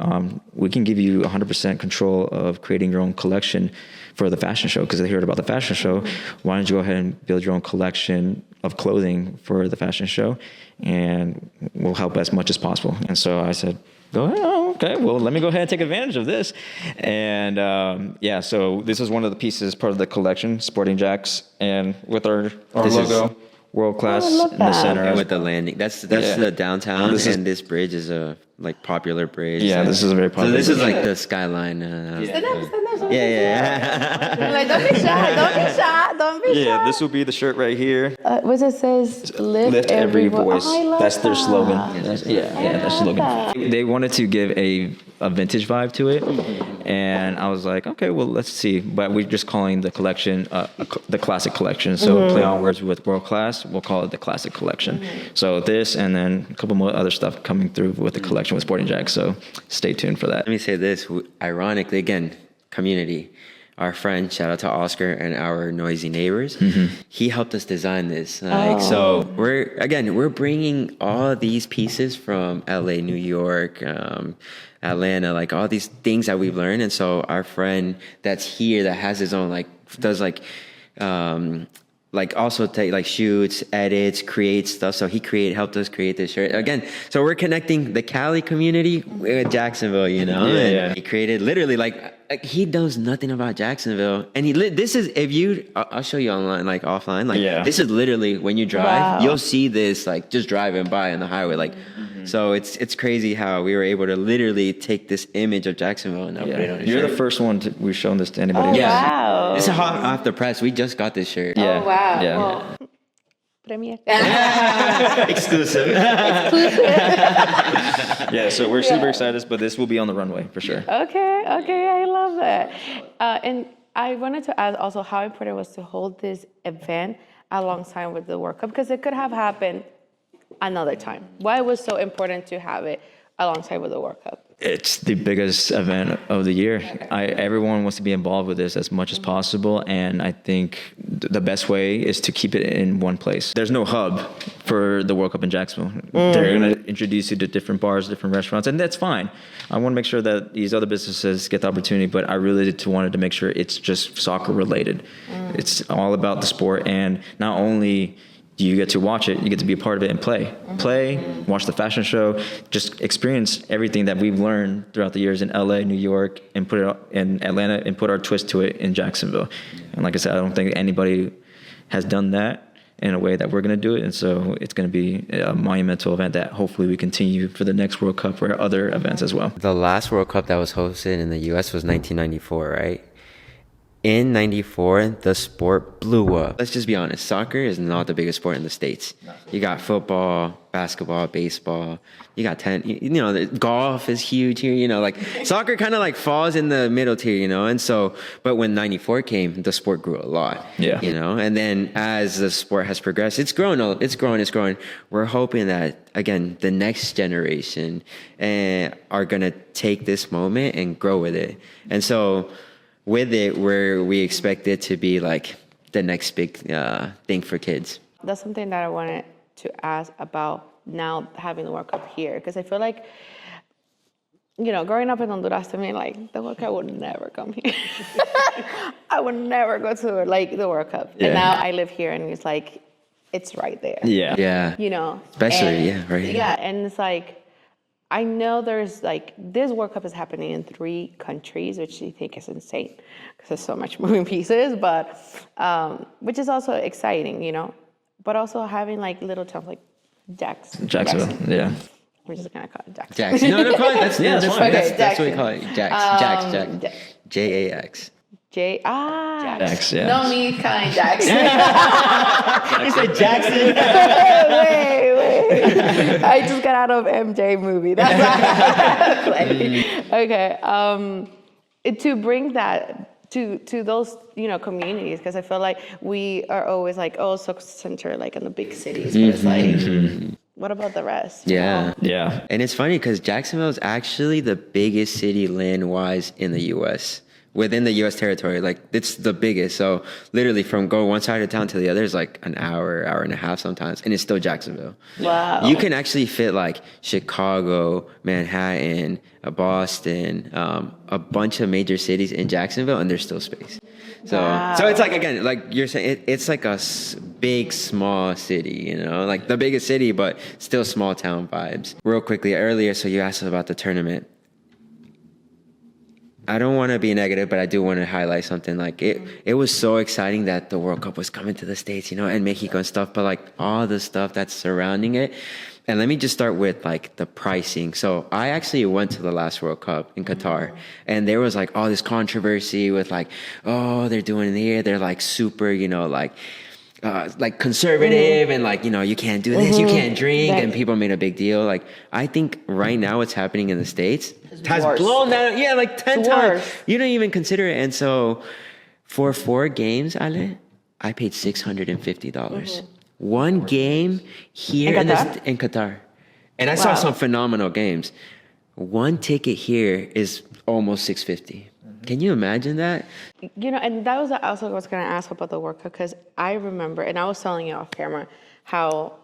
We can give you 100% control of creating your own collection for the fashion show, because they heard about the fashion show. Why don't you go ahead and build your own collection of clothing for the fashion show, and we'll help as much as possible. And so I said, go ahead. Oh, okay. Well, let me go ahead and take advantage of this. And so this is one of the pieces, part of the collection, Sporting Jacks, and with our logo, world class in the center.
And with the landing, that's the downtown, and this bridge is a popular bridge.
Yeah, this is a very popular.
So this
bridge.
is like the skyline.
Stand up.
Yeah.
Like, don't be shy.
Yeah, this will be the shirt right here.
What it says, lift
every voice.
Oh, I love
that's their
that.
slogan. That's their slogan. They wanted to give a vintage vibe to it, and I was like, okay, well, let's see. But we're just calling the collection the classic collection. So play on words with world class. We'll call it the classic collection. So this, and then a couple more other stuff coming through with the collection with Sporting Jacks. So stay tuned for that.
Let me say this. Ironically, again, community. Our friend, shout out to Oscar and our noisy neighbors. He helped us design this. So we're bringing all these pieces from LA, New York, Atlanta, all these things that we've learned. And so our friend that's here, that has his own, does also take shoots, edits, creates stuff. So he helped us create this shirt again. So we're connecting the Cali community with Jacksonville, And he created literally he knows nothing about Jacksonville, and I'll show you online, offline. This is literally when you drive, you'll see this just driving by on the highway, So it's crazy how we were able to literally take this image of Jacksonville and put it on a shirt.
You're the first one we've shown this to anybody.
Wow.
This is hot off the press. We just got this shirt.
Yeah.
Oh, wow.
Yeah.
Well, premiere.
Exclusive.
Yeah, so we're super excited, but this will be on the runway for sure.
Okay, I love that. And I wanted to ask also how important it was to hold this event alongside with the World Cup, because it could have happened another time. Why it was so important to have it alongside with the World Cup?
It's the biggest event of the year. Everyone wants to be involved with this as much as possible, and I think the best way is to keep it in one place. There's no hub for the World Cup in Jacksonville. They're going to introduce you to different bars, different restaurants, and that's fine. I want to make sure that these other businesses get the opportunity, but I really wanted to make sure it's just soccer related. It's all about the sport, and not only you get to watch it, you get to be a part of it and play, watch the fashion show, just experience everything that we've learned throughout the years in LA, New York, and put it in Atlanta, and put our twist to it in Jacksonville. And like I said, I don't think anybody has done that in a way that we're going to do it. And so it's going to be a monumental event that hopefully we continue for the next World Cup or other events as well.
The last World Cup that was hosted in the U.S. was 1994, right? In 94, the sport blew up. Let's just be honest. Soccer is not the biggest sport in the States. You got football, basketball, baseball. You got golf is huge here, soccer kind of falls in the middle tier, And so, but when 94 came, the sport grew a lot.
Yeah.
And then as the sport has progressed, it's growing. We're hoping that, again, the next generation are going to take this moment and grow with it. And so, with it, we expect it to be the next big thing for kids.
That's something that I wanted to ask about now having the World Cup here, because I feel like, growing up in Honduras, to me, like, the World Cup would never come here. I would never go to, like, the World Cup.
Yeah.
And now I live here, and it's like, it's right there.
Yeah.
Yeah. Especially, right here.
Yeah, and it's like, I know there's, like, this World Cup is happening in 3 countries, which I think is insane, because there's so much moving pieces, but, which is also exciting, but also having, like, little towns like
Jacksonville. Yeah.
We're just gonna call it Jax.
Jax. No, call it. That's
that's
fine.
Okay,
That's what we
Jackson.
call it. Jax. Jax.
Jax, yeah.
No, me calling Jackson.
You said Jackson.
wait. I just got out of MJ movie. That's okay. To bring that to those communities, because I feel like we are always like, oh, so centered like in the big cities, but it's like, what about the rest?
Yeah.
Yeah.
And it's funny because Jacksonville is actually the biggest city land-wise in the U.S. Within the U.S. territory. Like, it's the biggest. So literally from go one side of town to the other is like an hour and a half sometimes. And it's still Jacksonville.
Wow.
You can actually fit like Chicago, Manhattan, Boston, a bunch of major cities in Jacksonville, and there's still space. So it's like, again, like you're saying, it's like a big, small city, like the biggest city, but still small town vibes. Real quickly, earlier, so you asked about the tournament. I don't want to be negative, but I do want to highlight something. Like, it was so exciting that the World Cup was coming to the States, and Mexico and stuff, but like all the stuff that's surrounding it. And let me just start with like the pricing. So I actually went to the last World Cup in Qatar, and there was like all this controversy with like, oh, they're doing here. They're like super, like conservative and like, you can't do this, you can't drink. And people made a big deal. Like, I think right now what's happening in the States has blown down. Yeah, like 10 times. You don't even consider it. And so for 4 games, Ale, I paid $650. One game here in Qatar. And I saw some phenomenal games. One ticket here is almost $650. Can you imagine that?
And that was also what I was going to ask about the World Cup, because I remember, and I was telling you off camera, how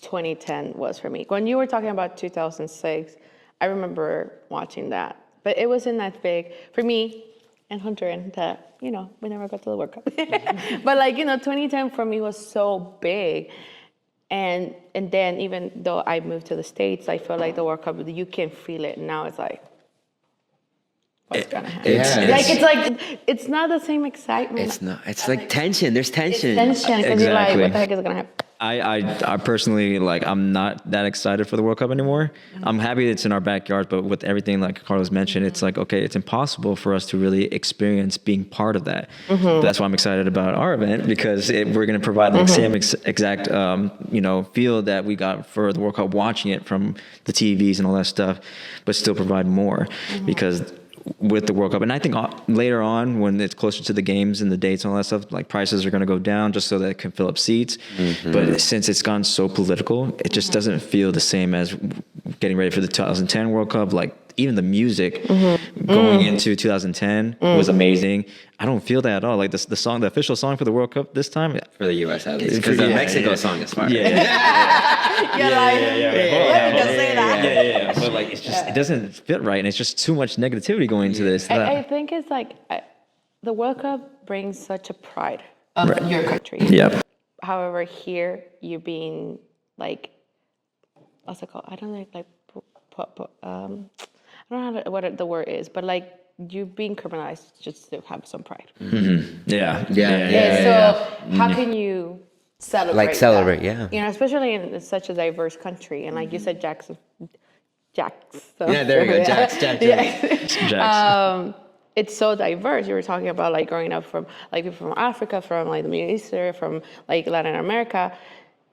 2010 was for me. When you were talking about 2006, I remember watching that. But it wasn't that big for me and Hunter, and that, we never got to the World Cup. But like, 2010 for me was so big. And then even though I moved to the States, I feel like the World Cup, you can feel it. Now it's like, what's gonna happen? It's not the same excitement.
It's not. It's like tension. There's tension.
It's tension because you're like, what the heck is gonna happen?
I personally, like, I'm not that excited for the World Cup anymore. I'm happy it's in our backyard, but with everything like Carlos mentioned, it's like, okay, it's impossible for us to really experience being part of that. That's why I'm excited about our event, because we're going to provide the same exact, feel that we got for the World Cup, watching it from the TVs and all that stuff, but still provide more because with the World Cup. And I think later on, when it's closer to the games and the dates and all that stuff, like prices are going to go down just so that it can fill up seats. But since it's gone so political, it just doesn't feel the same as getting ready for the 2010 World Cup. Like, even the music going into 2010 was amazing. I don't feel that at all. Like the official song for the World Cup this time,
for the U.S. at least, because the Mexico song is fire.
But like, it's just, it doesn't fit right, and it's just too much negativity going into this.
I think it's like the World Cup brings such a pride of your country.
Yeah.
However, here you being like, what's it called? I don't know, like, I don't know what the word is, but like, you being criminalized just to have some pride.
Yeah.
So how can you celebrate?
Like celebrate,
that? Especially in such a diverse country, and like you said, Jackson.
Yeah, there you go, Jax.
It's so diverse. You were talking about like growing up from like people from Africa, from like the Middle East, from like Latin America.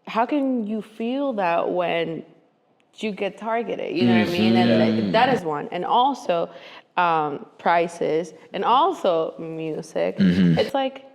How can you feel that when you get targeted? You know what I mean? And that is one. And also prices, and also music. It's like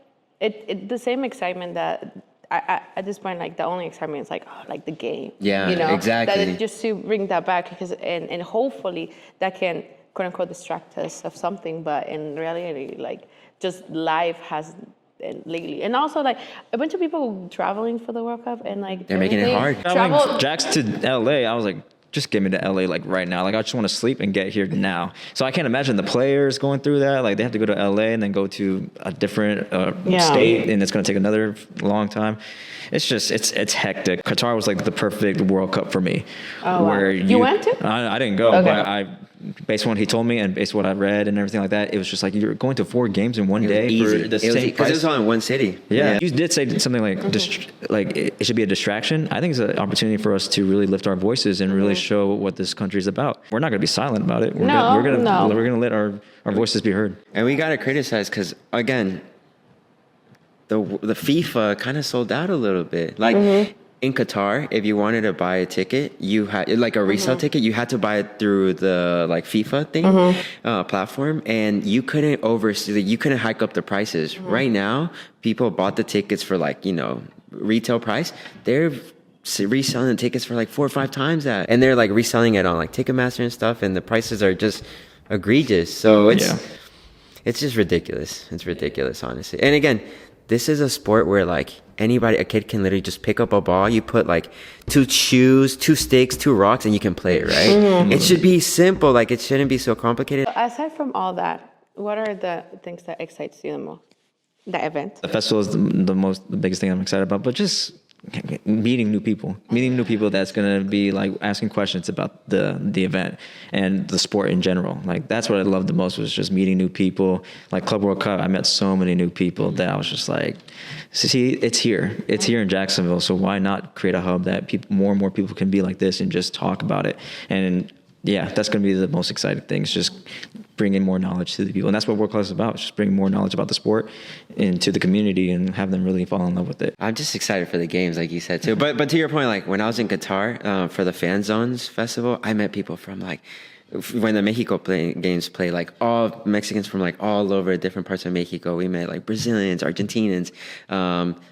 the same excitement that at this point, like the only excitement is like, like the game.
Yeah, exactly.
That just to bring that back, because and hopefully that can quote unquote distract us of something, but in reality, like just life has lately. And also, like, a bunch of people traveling for the World Cup and, like,
They're making it hard.
Traveling Jax to LA, I was like, just get me to LA like right now. Like I just want to sleep and get here now. So I can't imagine the players going through that. Like they have to go to LA and then go to a different state, and it's going to take another long time. It's just it's hectic. Qatar was like the perfect World Cup for me.
Oh, where you went to?
I didn't go, but based on what he told me and based on what I read and everything like that, it was just like you're going to 4 games in one day
easy.
for the same price.
Because it was all in one city.
Yeah. You did say something like like it should be a distraction. I think it's an opportunity for us to really lift our voices and really show what this country is about. We're not going to be silent about it. We're going to let our voices be heard.
And we got to criticize because, again, the FIFA kind of sold out a little bit. Like in Qatar, if you wanted to buy a ticket, you had like a resale ticket, you had to buy it through the like FIFA thing platform, and you couldn't hike up the prices. Right now, people bought the tickets for like, you know, retail price. They're reselling the tickets for like 4 or 5 times that, and they're like reselling it on like Ticketmaster and stuff, and the prices are just egregious. So it's just ridiculous. It's ridiculous, honestly. And again, this is a sport where like a kid can literally just pick up a ball. You put like 2 shoes, 2 sticks, 2 rocks, and you can play it, right? It should be simple. Like it shouldn't be so complicated.
Aside from all that, what are the things that excites you the most? The event?
The festival is the biggest thing I'm excited about, but just meeting new people that's going to be like asking questions about the event and the sport in general. Like that's what I loved the most, was just meeting new people. Like Club World Cup, I met so many new people that I was just like, see, it's here in Jacksonville, so why not create a hub that more and more people can be like this and just talk about it. And yeah, that's going to be the most exciting thing, is just bringing more knowledge to the people. And that's what World Class is about, just bringing more knowledge about the sport into the community and have them really fall in love with it.
I'm just excited for the games, like you said, too. But to your point, like when I was in Qatar for the Fan Zones Festival, I met people from like, when the Mexico games play, like all Mexicans from like all over different parts of Mexico. We met like Brazilians, Argentinians,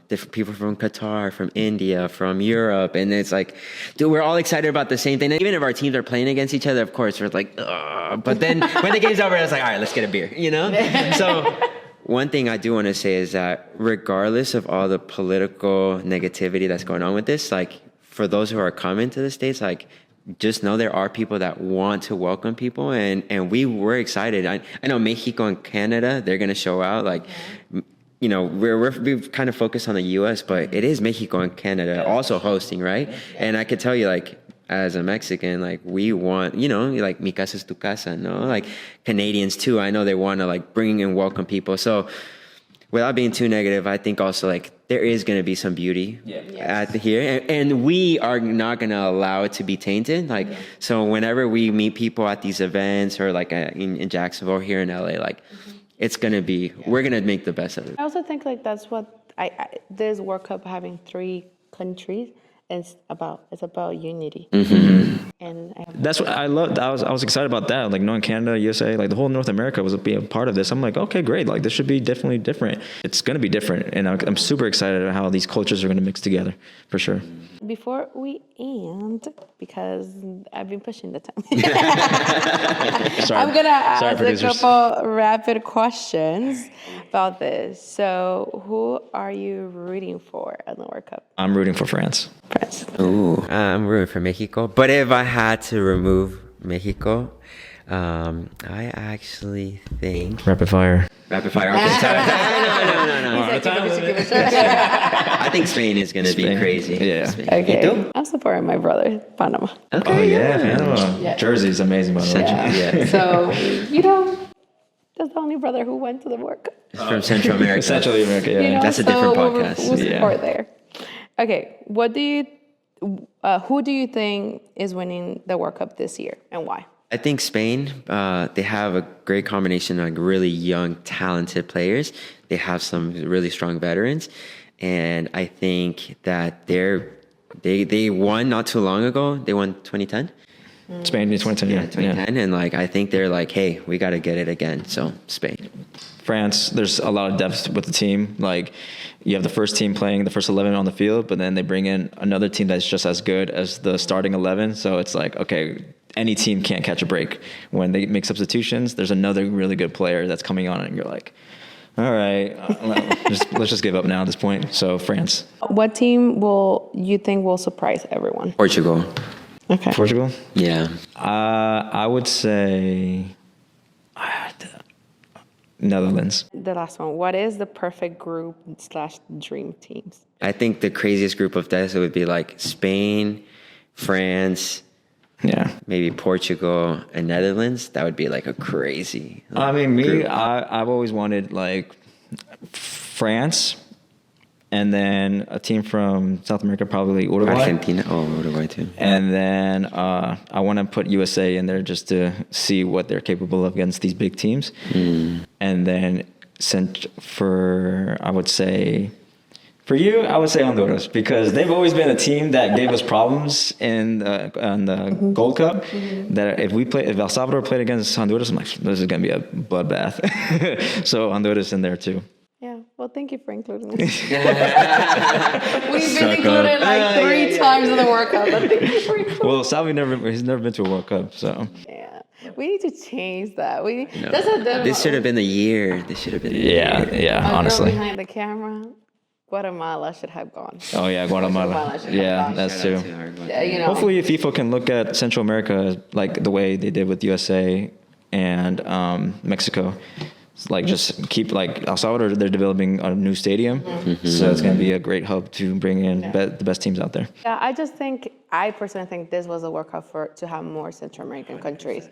different people from Qatar, from India, from Europe. And it's like, dude, we're all excited about the same thing. And even if our teams are playing against each other, of course, we're like, ugh. But then when the game's over, it's like, all right, let's get a beer, you know? So one thing I do want to say is that regardless of all the political negativity that's going on with this, like for those who are coming to the States, like, just know there are people that want to welcome people, and we were excited. I know Mexico and Canada, they're going to show out. Like, you know, we've kind of focused on the U.S., but it is Mexico and Canada also hosting, right? And I could tell you, like, as a Mexican, like, we want, you know, like, mi casa es tu casa, no? Like, Canadians, too, I know they want to, like, bring and welcome people. So without being too negative, I think also, like, there is going to be some beauty here. And we are not going to allow it to be tainted. Like, so whenever we meet people at these events or like in Jacksonville or here in LA, like it's going to be, we're going to make the best of it.
I also think like that's what this World Cup having 3 countries is about. It's about unity. And
that's what I loved. I was excited about that. Like knowing Canada, USA, like the whole North America was be a part of this. I'm like, okay, great. Like this should be definitely different. It's going to be different. And I'm super excited about how these cultures are going to mix together for sure.
Before we end, because I've been pushing the time, I'm going to ask a couple rapid questions about this. So who are you rooting for in the World Cup?
I'm rooting for France.
Ooh, I'm rooting for Mexico. But if I had to remove Mexico, I actually think...
Rapid fire.
No. I think Spain is going to be crazy.
Yeah.
Okay. I'm supporting my brother, Panama.
Okay.
Oh, yeah, Panama.
Yeah.
Jersey's amazing, by the way.
Yeah.
So, you know, that's the only brother who went to the World Cup.
From Central America.
Central America, yeah.
You know,
That's a different podcast.
We'll support there. Okay, who do you think is winning the World Cup this year and why?
I think Spain, they have a great combination of like really young, talented players. They have some really strong veterans. And I think that they won not too long ago. They won 2010.
Spain in 2010,
yeah. 2010. And like, I think they're like, hey, we got to get it again. So Spain.
France, there's a lot of depth with the team. Like you have the first team playing the first 11 on the field, but then they bring in another team that's just as good as the starting 11. So it's like, okay, any team can't catch a break. When they make substitutions, there's another really good player that's coming on and you're like, All right. Let's just give up now at this point. So France.
What team will you think will surprise everyone?
Portugal.
Okay.
Portugal?
Yeah.
I would say Netherlands.
The last one. What is the perfect group / dream teams?
I think the craziest group of deaths would be like Spain, France,
Yeah.
maybe Portugal, and Netherlands. That would be like a crazy.
I mean,
group.
I've always wanted like France, and then a team from South America, probably Uruguay.
Argentina. Oh, Uruguay too.
And then I want to put USA in there just to see what they're capable of against these big teams. And then I would say, for you, I would say Honduras, because they've always been a team that gave us problems in the Gold Cup. That if El Salvador played against Honduras, I'm like, this is gonna be a bloodbath. So Honduras in there too.
Yeah. Well, thank you for including us. We've been included like 3 times in the World Cup. But thank you for including.
Well, Salvi he's never been to a World Cup, so.
Yeah. We need to change that.
No. This should have been the year. This should have been the year.
Yeah,
Our
honestly.
girl behind the camera, Guatemala should have gone.
Oh yeah, Guatemala.
should have
Yeah,
gone.
that's
Shout
true.
out to our Guatemala.
Yeah, you know.
Hopefully FIFA can look at Central America like the way they did with USA and Mexico. It's like just keep like El Salvador, they're developing a new stadium. So it's going to be a great hub to bring in the best teams out there.
Yeah, I personally think this was a World Cup to have more Central American countries.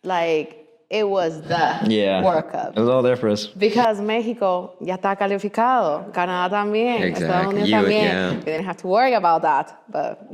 Like, it was the World Cup.
It was all there for us.
Because México ya está calificado, Canadá también,
Exactly.
Estados Unidos
You-
también.
yeah.
We didn't have to worry about that. But,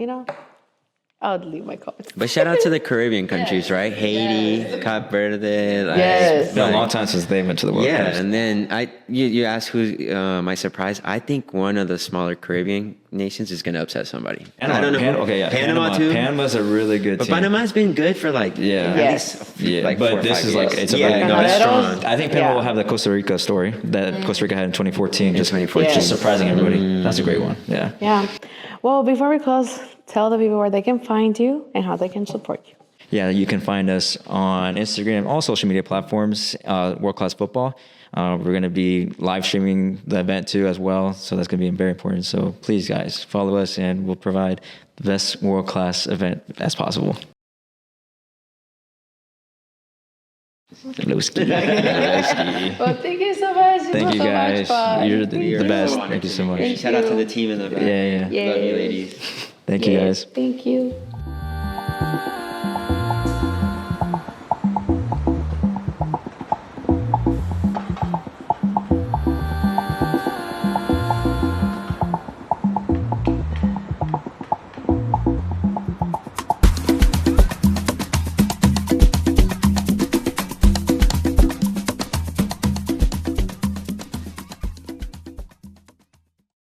I would leave my comments.
But shout out to the Caribbean countries, right? Haiti, Cape Verde. Like,
Yes.
It's been a long time since they went to the World
Yeah,
Cup.
and then you asked who my surprise. I think one of the smaller Caribbean nations is going to upset somebody. I don't know. Panama too.
Panama's a really good
But
team.
Panama's been good for like
Yeah.
at
Yes.
least
Yeah,
like
but
4 or
this
5
is
years.
like it's a
yeah,
very
no, it's
Canaderos?
strong.
I think Panama
Yeah.
will have the Costa Rica story that Costa Rica had in 2014. Just
2014.
just surprising everybody. That's a great one. Yeah.
Yeah. Well, before we close, tell the people where they can find you and how they can support you.
Yeah, you can find us on Instagram, all social media platforms, World Class Football. We're going to be live streaming the event too as well. So that's going to be very important. So please, guys, follow us and we'll provide the best world class event as possible. Lowski.
Well, thank you so much. It
Thank
was
you,
so
guys.
much fun.
You're the
Thank
best.
you.
Thank you so much.
Thank
Shout out to
you.
the team in the back.
Yeah.
Love you, ladies.
Thank you, guys.
Thank you.